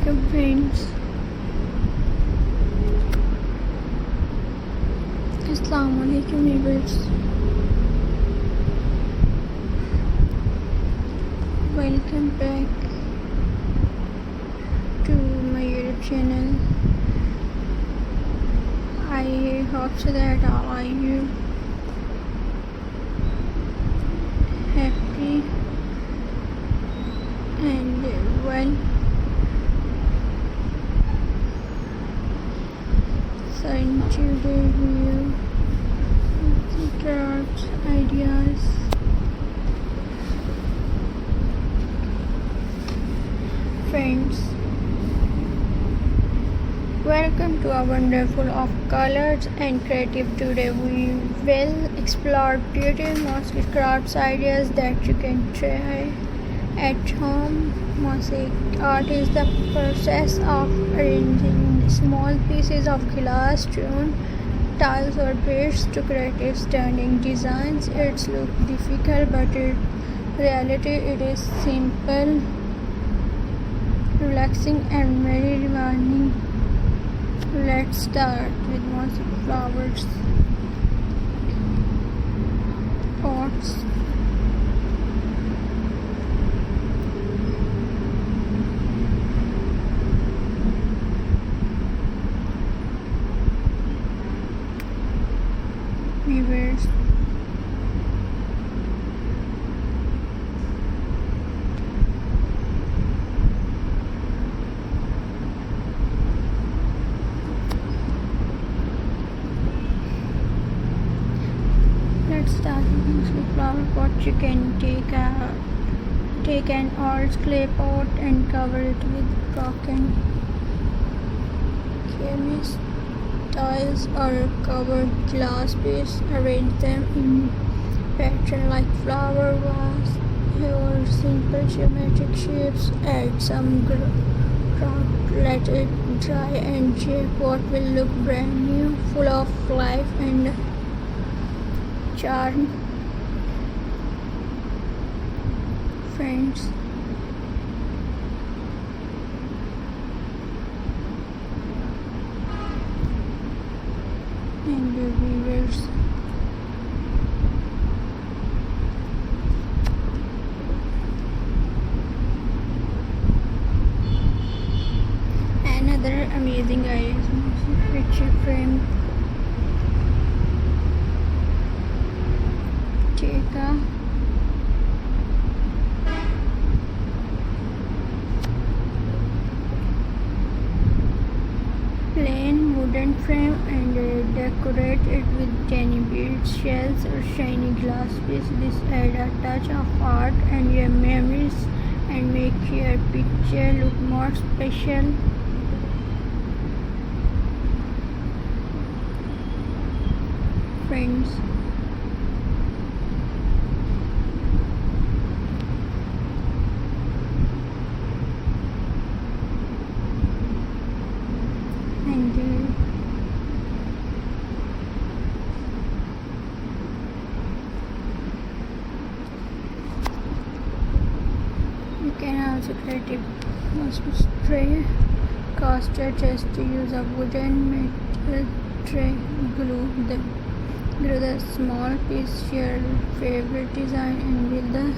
Assalamualaikum friends. Assalamualaikum neighbors. Welcome back to my YouTube channel. I hope so that all are you happy and well. So in today's video, crafts ideas. Friends, welcome to our wonderful of colors and creative. Today we will explore creative mosaic crafts ideas that you can try at home. Mosaic art is the process of arranging small pieces of glass, stone, tiles or bricks to creative stunning designs. It looks difficult, but in reality it is simple, relaxing and very rewarding. Let's start with mosaic flowers, pots, weavers, let's start with flower pot. You can take an old clay pot and cover it with broken chemist tiles or covered glass piece. Arrange them in pattern like flower vase or simple geometric shapes. Add some grout, let it dry and your pot will look brand new, full of life and charm. Friends, and the weavers, another amazing idea is picture frame. Take a plain wooden frame and decorate it with tiny beads, shells or shiny glass pieces. This add a touch of art and your memories and make your picture look more special. Friends, and you can also create a mosaic tray coaster. Just to use a wooden metal tray, glue the small piece your favorite design and build the